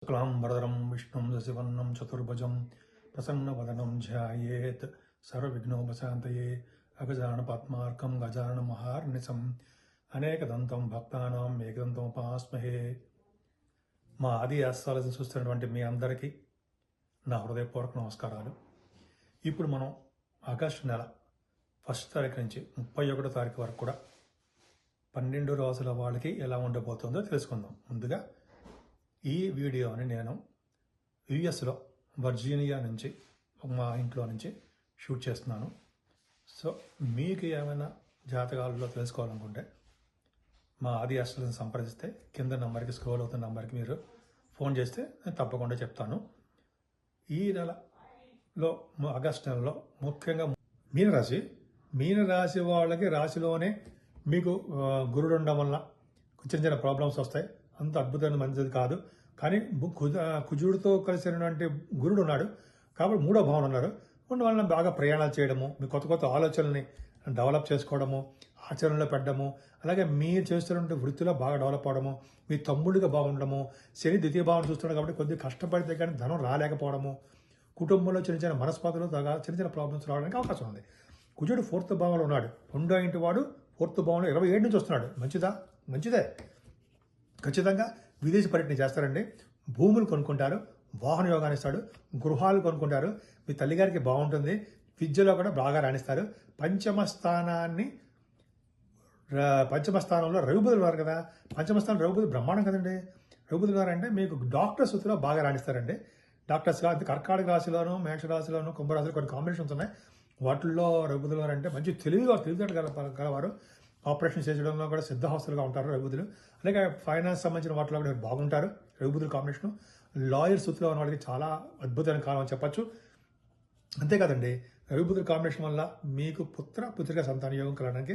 शुक्लांबरधरं विष्णुं शशिवर्णं चतुर्भुजं प्रसन्नवदनं ध्यायेत् सर्वविघ्नोपशान्तये अगजाननपद्मार्कं गजाननमहार्निशम् అనేకదంతం భక్తానాం ఏకదంతం ఉపాస్మహే. మా ఆది ఆస్వాలను చూస్తున్నటువంటి మీ అందరికీ నా హృదయపూర్వక నమస్కారాలు. ఇప్పుడు మనం ఆగస్టు నెల 1 తారీఖు నుంచి 31 తారీఖు వరకు కూడా 12 రోజుల వాళ్ళకి ఎలా ఉండబోతుందో తెలుసుకుందాం. ముందుగా ఈ వీడియోని నేను యుఎస్లో వర్జీనియా నుంచి మా ఇంట్లో నుంచి షూట్ చేస్తున్నాను. సో మీకు ఏమైనా జాతకాలలో తెలుసుకోవాలనుకుంటే మా ఆది ఆస్ట్రాలను సంప్రదిస్తే కింద నెంబర్కి స్క్రోల్ అవుతున్న నెంబర్కి మీరు ఫోన్ చేస్తే నేను తప్పకుండా చెప్తాను. ఈ నెలలో ఆగస్టు నెలలో ముఖ్యంగా మీనరాశి వాళ్ళకి రాశిలోనే మీకు గురుడు ఉండడం వల్ల చిన్న చిన్న ప్రాబ్లమ్స్ వస్తాయి. అంత అద్భుతమైన మంచిది కాదు. కానీ కుజుడితో కలిసినటువంటి గురుడు ఉన్నాడు కాబట్టి 3వ భావన ఉన్నారు. వల్ల బాగా ప్రయాణాలు చేయడము, మీ కొత్త కొత్త ఆలోచనల్ని డెవలప్ చేసుకోవడము, ఆచరణలో పెట్టడము, అలాగే మీరు చేస్తున్నటువంటి వృత్తిలో బాగా డెవలప్ అవడము, మీ తమ్ముడిగా బాగుండడము, శని ద్వితీయ భావన చూస్తున్నాడు కాబట్టి కొద్దిగా కష్టపడితే కానీ ధనం రాలేకపోవడము, కుటుంబంలో చిన్న చిన్న మనస్పాతులు చిన్న చిన్న ప్రాబ్లమ్స్ రావడానికి అవకాశం ఉంది. కుజుడు 4th భావంలో ఉన్నాడు. 2వ ఇంటి వాడు 4th భావంలో 27 నుంచి వస్తున్నాడు. మంచిదే. ఖచ్చితంగా విదేశీ పర్యటన చేస్తారండి. భూములు కొనుక్కుంటారు, వాహన యోగాన్ని ఇస్తాడు, గృహాలు కొనుక్కుంటారు, మీ తల్లిగారికి బాగుంటుంది, విద్యలో కూడా బాగా రాణిస్తారు. పంచమ స్థానంలో రవిబుధులు ఉన్నారు కదా. పంచమ స్థానం రవిబుధులు బ్రహ్మాండం కదండి. రవిబుధులు ఉన్నారంటే మీకు డాక్టర్స్ వృత్తిలో బాగా రాణిస్తారండి. డాక్టర్స్గా అంతే కర్కాటక రాశిలోను, మేషరాశిలోను, కుంభరాశిలో కొన్ని కాంబినేషన్స్ ఉన్నాయి. వాటిల్లో రవిబుధులు అంటే మంచి తెలివితేట గలవారు. ఆపరేషన్ చేసడంలో కూడా సిద్ధహస్తులుగా ఉంటారు రవిబుధులు. అలాగే ఫైనాన్స్ సంబంధించిన వాటిలో కూడా బాగుంటారు. రవిబుధుల కాంబినేషన్ లాయర్స్ వృత్తిలో ఉన్న వాళ్ళకి చాలా అద్భుతమైన కాలం అని చెప్పచ్చు. అంతేకాదండి, రవిబుధుల కాంబినేషన్ వల్ల మీకు పుత్రిక సంతాన యోగం కలగడానికి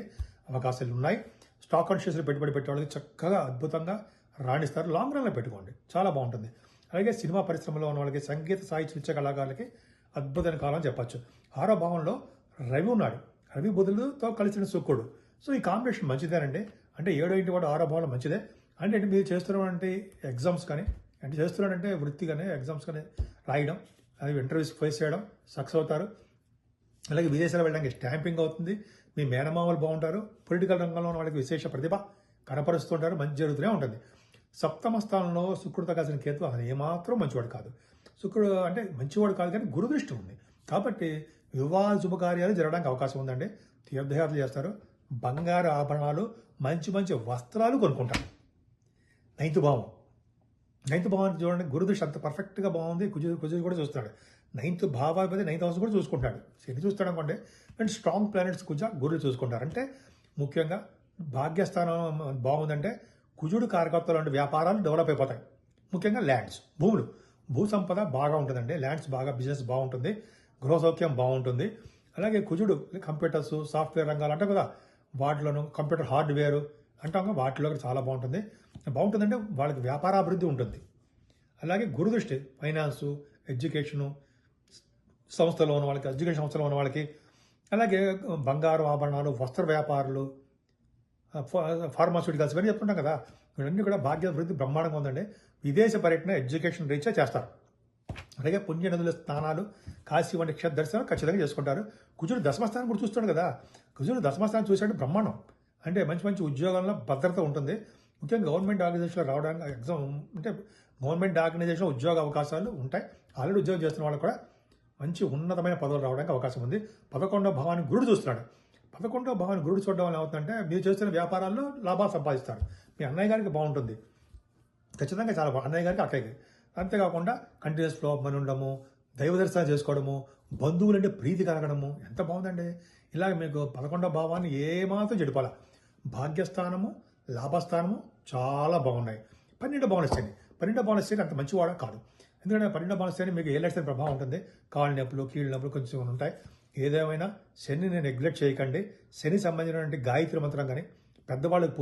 అవకాశాలు ఉన్నాయి. స్టాక్ అండ్ షేర్స్లో పెట్టుబడి పెట్టే వాళ్ళకి చక్కగా అద్భుతంగా రాణిస్తారు. లాంగ్ రన్లో పెట్టుకోండి, చాలా బాగుంటుంది. అలాగే సినిమా పరిశ్రమలో ఉన్న వాళ్ళకి, సంగీత సాహిత్య నృత్య కళాకారులకి అద్భుతమైన కాలం అని చెప్పచ్చు. 6వ భావంలో రవి ఉన్నాడు. రవి బుధులతో కలిసిన శుక్రుడు. సో ఈ కాంబినేషన్ మంచిదేనండి. అంటే 7వ ఇంటి వాడు 6వ భావంలో మంచిదే. అంటే మీరు చేస్తున్నటువంటి ఎగ్జామ్స్ కానీ, అంటే చేస్తున్నాడంటే వృత్తి కానీ ఎగ్జామ్స్ కానీ రాయడం, అది ఇంటర్వ్యూస్ ఫేస్ చేయడం, సక్సెస్ అవుతారు. అలాగే విదేశాలు వెళ్ళడానికి స్టాంపింగ్ అవుతుంది. మీ మేనమామలు బాగుంటారు. పొలిటికల్ రంగంలో ఉన్న వాళ్ళకి విశేష ప్రతిభ కనపరుస్తుంటారు. మంచి జరుగుతూనే ఉంటుంది. 7వ స్థానంలో శుక్రుడితో కలిసిన కేతు అసలు ఏమాత్రం మంచివాడు కాదు. శుక్రుడు అంటే మంచివాడు కాదు, కానీ గురుదృష్టి ఉంది కాబట్టి వివాహ శుభకార్యాలు జరగడానికి అవకాశం ఉందండి. తీర్థయాత్రలు చేస్తారు, బంగారు ఆభరణాలు, మంచి మంచి వస్త్రాలు కొనుక్కుంటారు. 9th భావం చూడండి, గురుదృష్టి అంత పర్ఫెక్ట్గా బాగుంది. కుజుడు కూడా చూస్తాడు. 9th భావాధిపతి 9th హౌస్ కూడా చూసుకుంటాడు. శని చూస్తాడు అనుకోండి. అండ్ స్ట్రాంగ్ ప్లానెట్స్ గురుడు చూసుకుంటారు. అంటే ముఖ్యంగా భాగ్యస్థానం బాగుందంటే కుజుడు కారకత్వాలు అంటే వ్యాపారాలు డెవలప్ అయిపోతాయి. ముఖ్యంగా ల్యాండ్స్, భూ సంపద బాగా ఉంటుందండి. ల్యాండ్స్ బాగా బిజినెస్ బాగుంటుంది, గృహ సౌఖ్యం బాగుంటుంది. అలాగే కుజుడు కంప్యూటర్స్, సాఫ్ట్వేర్ రంగాలు అంటాం కదా, వాటిలోను కంప్యూటర్ హార్డ్వేర్ అంటాం, వాటిలో చాలా బాగుంటుందంటే వాళ్ళకి వ్యాపారాభివృద్ధి ఉంటుంది. అలాగే గురుదృష్టి ఫైనాన్సు, ఎడ్యుకేషను సంస్థలో ఉన్న వాళ్ళకి, ఎడ్యుకేషన్ సంస్థలో ఉన్న వాళ్ళకి, అలాగే బంగారు ఆభరణాలు, వస్త్ర వ్యాపారులు, ఫార్మాస్యూటికల్స్ ఇవన్నీ చెప్తుంటాం కదా, ఇవన్నీ కూడా భాగ్యాభివృద్ధి బ్రహ్మాండంగా ఉందండి. విదేశ పర్యటన ఎడ్యుకేషన్ రీత్యా చేస్తారు. అలాగే పుణ్యనదుల స్థానాలు, కాశీ వంటి క్షేత్ర దర్శనం ఖచ్చితంగా చేసుకుంటారు. కుజుడు 10వ స్థానం కూడా చూస్తాడు కదా. కుజుడు 10వ స్థానం చూసాడు బ్రహ్మాండం. అంటే మంచి ఉద్యోగాల్లో భద్రత ఉంటుంది. ముఖ్యంగా గవర్నమెంట్ ఆర్గనైజేషన్లో రావడానికి ఎగ్జామ్ అంటే గవర్నమెంట్ ఆర్గనైజేషన్ ఉద్యోగ అవకాశాలు ఉంటాయి. ఆల్రెడీ ఉద్యోగం చేస్తున్న వాళ్ళు కూడా మంచి ఉన్నతమైన పదవులు రావడానికి అవకాశం ఉంది. 11వ భావాన్ని గురుడు చూస్తున్నాడు. 11వ భావాన్ని గురుడు చూడడం వల్ల ఏమవుతుందంటే మీరు చేస్తున్న వ్యాపారాల్లో లాభాలు సంపాదిస్తారు. మీ అన్నయ్య గారికి బాగుంటుంది, ఖచ్చితంగా చాలా అన్నయ్య గారికి, అక్కయ్యకి. అంతేకాకుండా కంటిన్యూస్ ఫ్లో మని ఉండడము, దైవ దర్శనం చేసుకోవడము, బంధువులంటే ప్రీతి కలగడము, ఎంత బాగుందండి. ఇలాగ మీకు 11వ భావాన్ని ఏమాత్రం చెడిపోలే. భాగ్యస్థానము, లాభస్థానము చాలా బాగున్నాయి. 12వ భావన శని, 12వ భావన శని అంత మంచివాడ కాదు. ఎందుకంటే 12వ భావన శని మీకు ఏళ్ళ ప్రభావం ఉంటుంది. కాళ్ళ నొప్పులు, కీళ్ళ నొప్పులు కొంచెం ఉంటాయి. ఏదేమైనా శనిని నెగ్లెక్ట్ చేయకండి. శని సంబంధించినటువంటి గాయత్రి మంత్రం కానీ, పెద్దవాళ్ళకి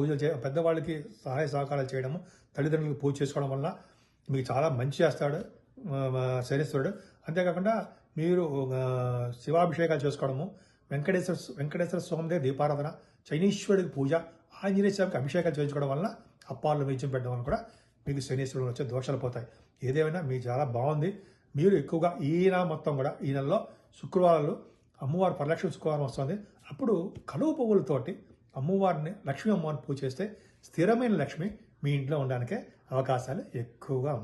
పెద్దవాళ్ళకి సహాయ సహకారాలు చేయడము, తల్లిదండ్రులకు పూజ చేసుకోవడం వల్ల మీకు చాలా మంచి చేస్తాడు శనీశ్వరుడు. అంతేకాకుండా మీరు శివాభిషేకాలు చేసుకోవడము, వెంకటేశ్వర స్వామి దగ్గర దీపారాధన, శనీశ్వరుడికి పూజ, ఆంజనేయ స్వామికి అభిషేకాలు చేయించుకోవడం వల్ల అప్పాలను వేయించి పెట్టడం వల్ల కూడా మీకు శనీశ్వరుడు వచ్చే దోషాలు పోతాయి. ఏదేమైనా మీ చాలా బాగుంది. మీరు ఎక్కువగా ఈ నెల మొత్తం కూడా ఈ నెలలో శుక్రవారాలు అమ్మవారి పరిరక్షణ శుక్రవారం వస్తుంది. అప్పుడు కలువ పువ్వులతోటి అమ్మవారిని లక్ష్మీ అమ్మవారిని పూజ చేస్తే స్థిరమైన లక్ష్మి మీ ఇంట్లో ఉండడానికే అవకాశాలు ఎక్కువగా ఉన్నాయి.